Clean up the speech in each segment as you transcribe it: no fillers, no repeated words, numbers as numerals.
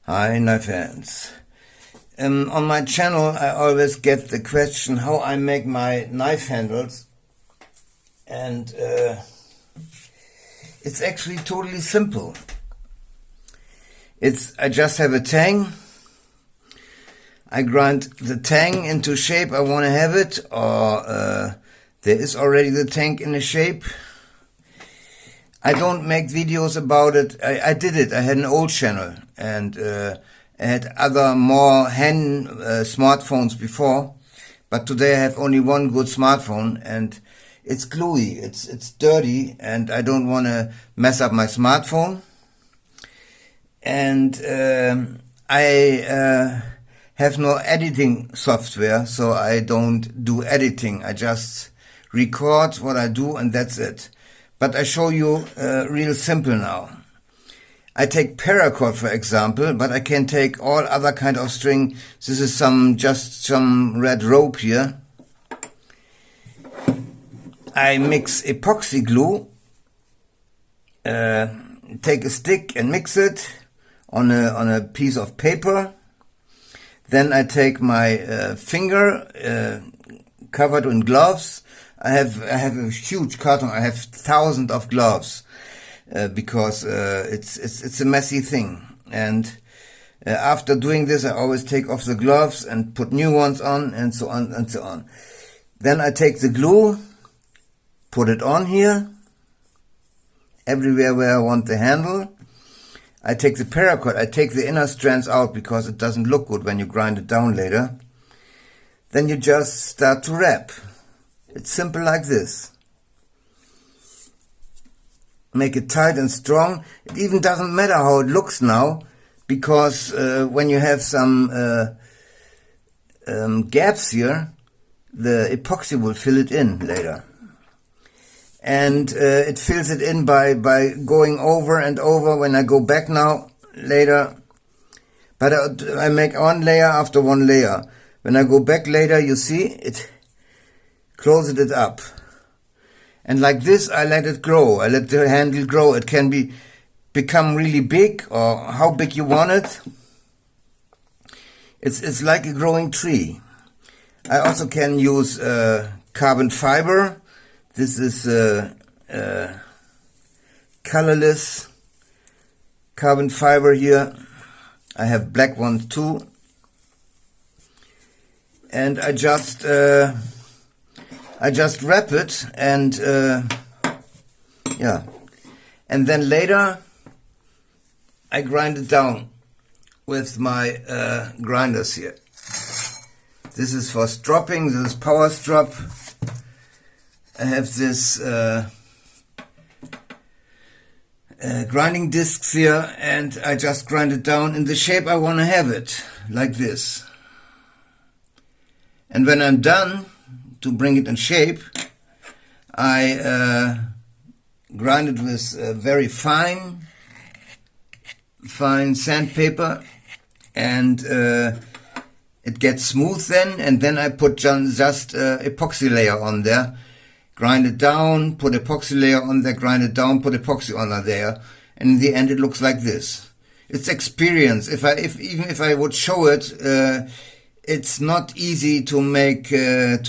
Hi, knife hands. On my channel I always get the question how I make my knife handles, and it's actually totally simple. I just have a tang. I grind the tang into shape I want to have it, or there is already the tang in a shape. I don't make videos about it. I did it. I had an old channel, and I had other more hand smartphones before, but today I have only one good smartphone, and it's gluey, it's dirty, and I don't want to mess up my smartphone. And I have no editing software, so I don't do editing. I just record what I do, and that's it. But I show you real simple now. I take paracord, for example, but I can take all other kind of string. This is just some red rope here. I mix epoxy glue, take a stick and mix it on a piece of paper. Then I take my finger covered in gloves. I have a huge carton. I have thousands of gloves because it's a messy thing. And after doing this, I always take off the gloves and put new ones on, and so on and so on. Then I take the glue, put it on here, everywhere where I want the handle. I take the paracord. I take the inner strands out because it doesn't look good when you grind it down later. Then you just start to wrap. It's simple like this. Make it tight and strong. It even doesn't matter how it looks now, because when you have some gaps here, the epoxy will fill it in later. And it fills it in by going over and over when I go back now later. But I make one layer after one layer. When I go back later, you see it closes it up. And like this, I let it grow. I let the handle grow. It can become really big, or how big you want it. It's like a growing tree. I also can use carbon fiber. This is colorless carbon fiber here. I have black ones too. And I just wrap it, and yeah, and then later I grind it down with my grinders here. This is for stropping. This is power strop. I have this grinding discs here, and I just grind it down in the shape I want to have it, like this. And when I'm done, to bring it in shape, I grind it with very fine sandpaper, and it gets smooth then, and then I put just epoxy layer on there, grind it down, put epoxy layer on there, grind it down, put epoxy on there, and in the end it looks like this. It's experience. Even if I would show it, it's not easy to make it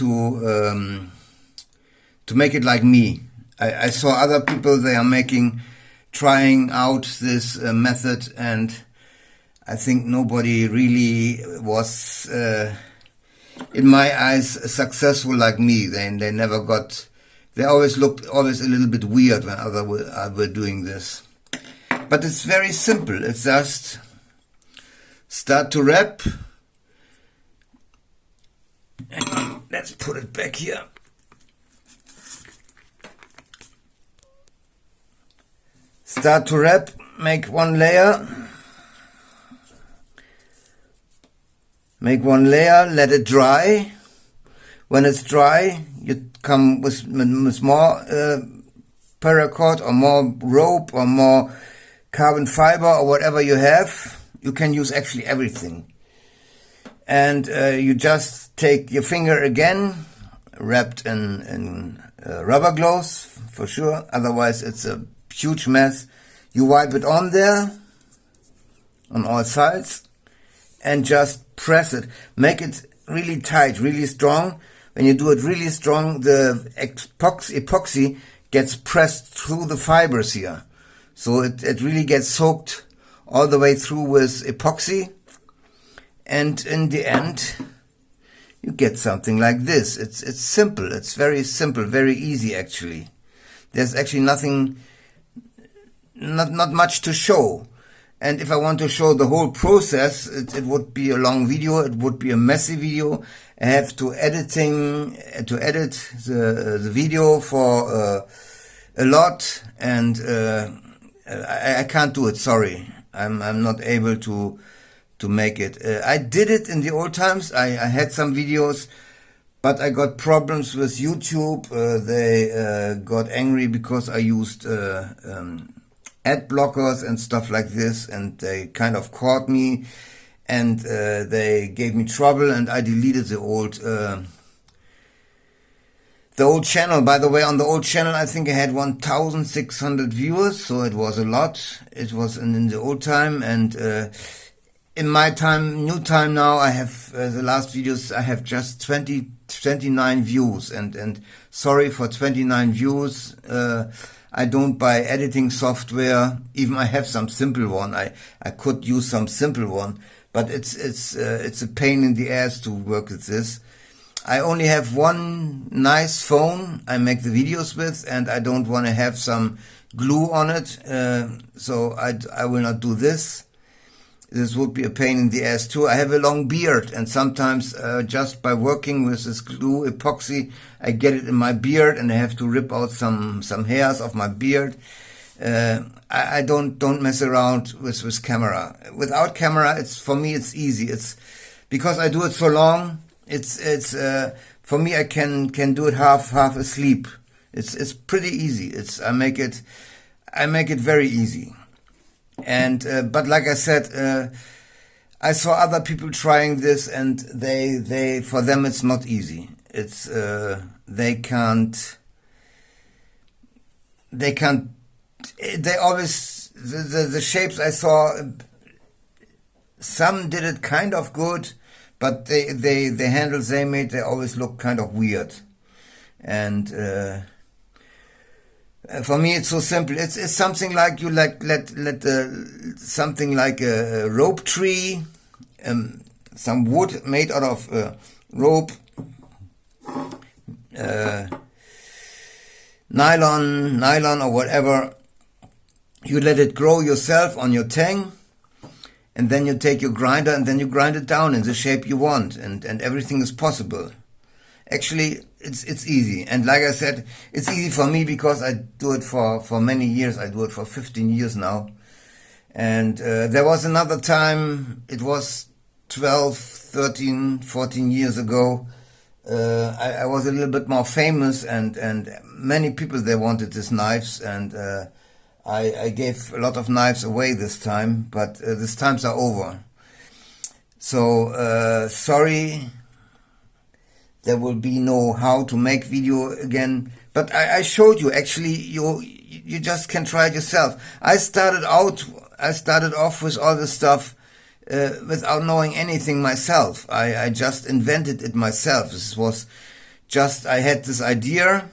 like me. I saw other people, they are trying out this method, and I think nobody really was, in my eyes, successful like me. They never got. They always looked a little bit weird when others were doing this. But it's very simple. It's just start to wrap. Hang on, let's put it back here. Start to wrap, make one layer. Make one layer, let it dry. When it's dry, you come with more paracord, or more rope, or more carbon fiber, or whatever you have. You can use actually everything. And you just take your finger again, wrapped in rubber gloves, for sure. Otherwise, it's a huge mess. You wipe it on there, on all sides, and just press it. Make it really tight, really strong. When you do it really strong, the epoxy gets pressed through the fibers here. So it really gets soaked all the way through with epoxy. And in the end, you get something like this. It's simple. It's very simple, very easy actually. There's actually not much to show. And if I want to show the whole process, it would be a long video. It would be a messy video. I have to edit the video for a lot, and I can't do it. Sorry, I'm not able to make it. I did it in the old times. I had some videos, but I got problems with YouTube. They got angry because I used ad blockers and stuff like this, and they kind of caught me, and they gave me trouble, and I deleted the old channel. By the way, on the old channel, I think I had 1,600 viewers, so it was a lot. It was in the old time, and in my time, new time now, I have the last videos, I have just 29 views, and sorry for 29 views. I don't buy editing software. Even I have some simple one. I could use some simple one, but it's a pain in the ass to work with this. I only have one nice phone I make the videos with, and I don't want to have some glue on it. So I will not do this. This would be a pain in the ass too. I have a long beard, and sometimes just by working with this glue epoxy, I get it in my beard, and I have to rip out some hairs of my beard. I don't mess around with camera. Without camera, for me it's easy. It's because I do it so long. It's for me, I can do it half asleep. It's pretty easy. I make it very easy. And but like I said, I saw other people trying this, and they for them it's not easy. It's they always the shapes I saw. Some did it kind of good, but the handles they made, they always look kind of weird. And for me, it's so simple. It's something like you let something like a rope tree, some wood made out of rope, nylon or whatever. You let it grow yourself on your tang, and then you take your grinder and then you grind it down in the shape you want, and everything is possible. Actually, it's easy. And like I said, it's easy for me because I do it for many years. I do it for 15 years now. And there was another time, it was 12, 13, 14 years ago. I was a little bit more famous, and many people, they wanted these knives, and I gave a lot of knives away this time, but these times are over. So, sorry. There will be no how to make video again, but I showed you. Actually, you just can try it yourself. I started off with all this stuff without knowing anything myself. I just invented it myself. This was just, I had this idea.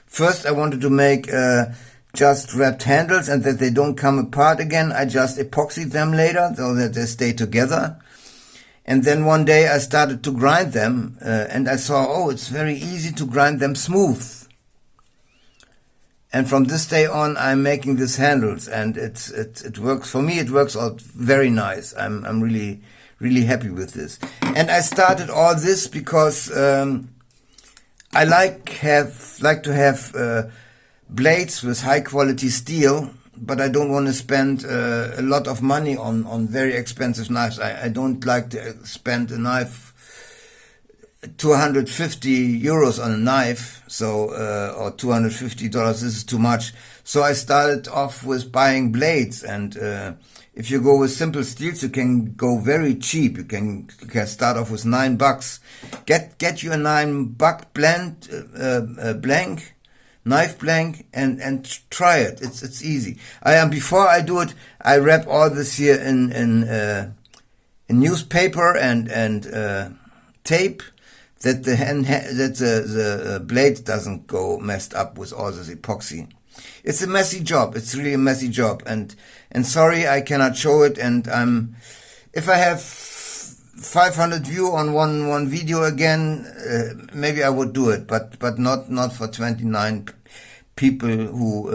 First, I wanted to make just wrapped handles, and that they don't come apart again. I just epoxied them later so that they stay together. And then one day I started to grind them, and I saw, oh, it's very easy to grind them smooth. And from this day on, I'm making these handles, and it works for me. It works out very nice. I'm really happy with this. And I started all this because I like to have blades with high quality steel. But I don't want to spend a lot of money on very expensive knives. I don't like to spend a knife, 250 euros on a knife, so or $250. This is too much. So I started off with buying blades, and if you go with simple steels, you can go very cheap. You can start off with $9. Get you a $9 blank knife blank and try it. It's easy. Before I do it, I wrap all this here in newspaper and tape, that the blade doesn't go messed up with all this epoxy. It's a messy job. It's really a messy job, and sorry I cannot show it. And if I have 500 view on one video again, maybe I would do it, but not for 29 people who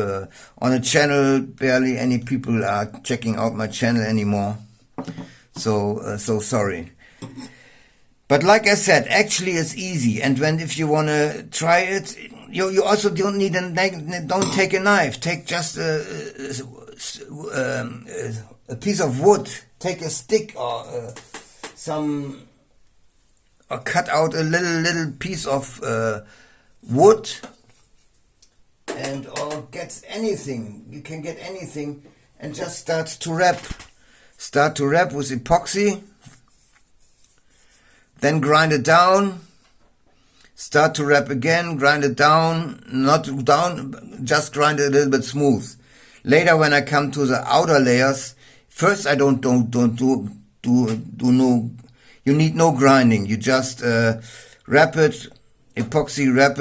on a channel. Barely any people are checking out my channel anymore. So sorry. But like I said, actually it's easy. And if you want to try it, you also don't need don't take a knife. Take just a piece of wood. Take a stick or cut out a little piece of wood, or get anything. You can get anything and just start to wrap. Start to wrap with epoxy. Then grind it down, start to wrap again, grind it down, not down, just grind it a little bit smooth. Later when I come to the outer layers, first I don't do no, you need no grinding. You just wrap it, epoxy wrap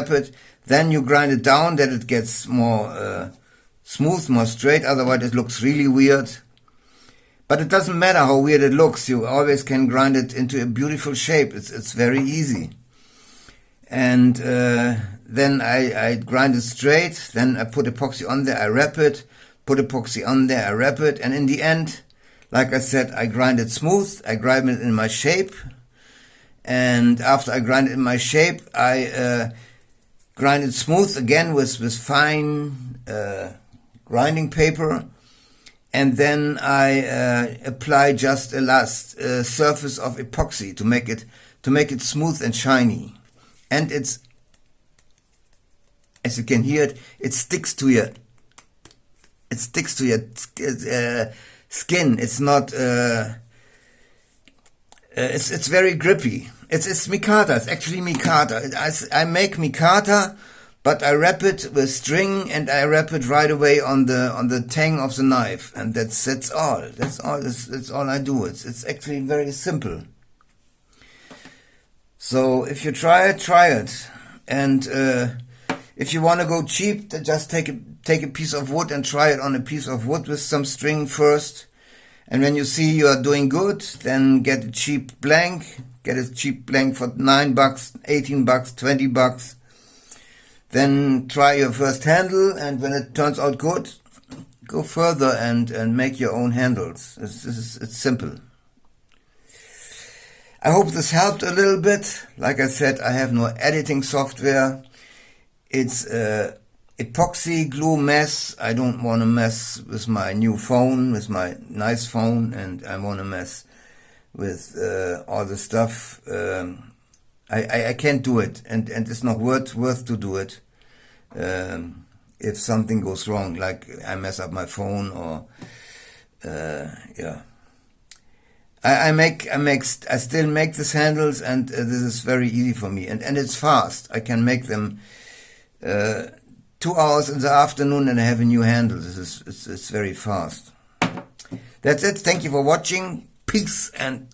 it, then you grind it down that it gets more smooth, more straight, otherwise it looks really weird. But it doesn't matter how weird it looks, you always can grind it into a beautiful shape. It's very easy. And then I grind it straight, then I put epoxy on there, I wrap it, put epoxy on there, I wrap it, and in the end, like I said, I grind it smooth, I grind it in my shape, and after I grind it in my shape, I grind it smooth again with fine grinding paper. And then I apply just a last surface of epoxy to make it smooth and shiny. And it's, as you can hear it sticks to your skin. It's not it's very grippy. It's micarta. It's actually micarta. I make micarta, but I wrap it with string and I wrap it right away on the tang of the knife, and that's all. That's all I do. It's actually very simple. So if you try it, and if you want to go cheap, then just take a piece of wood and try it on a piece of wood with some string first. And when you see you are doing good, then get a cheap blank. Get a cheap blank for $9, $18, $20. Then try your first handle, and when it turns out good, go further and make your own handles. It's simple. I hope this helped a little bit. Like I said, I have no editing software. It's epoxy glue mess. I don't want to mess with my new phone, with my nice phone, and I want to mess with all the stuff. I can't do it, and it's not worth to do it. If something goes wrong, like I mess up my phone, or yeah, I still make these handles, and this is very easy for me, and it's fast. I can make them 2 hours in the afternoon, and I have a new handle. It's very fast. That's it. Thank you for watching. Peace and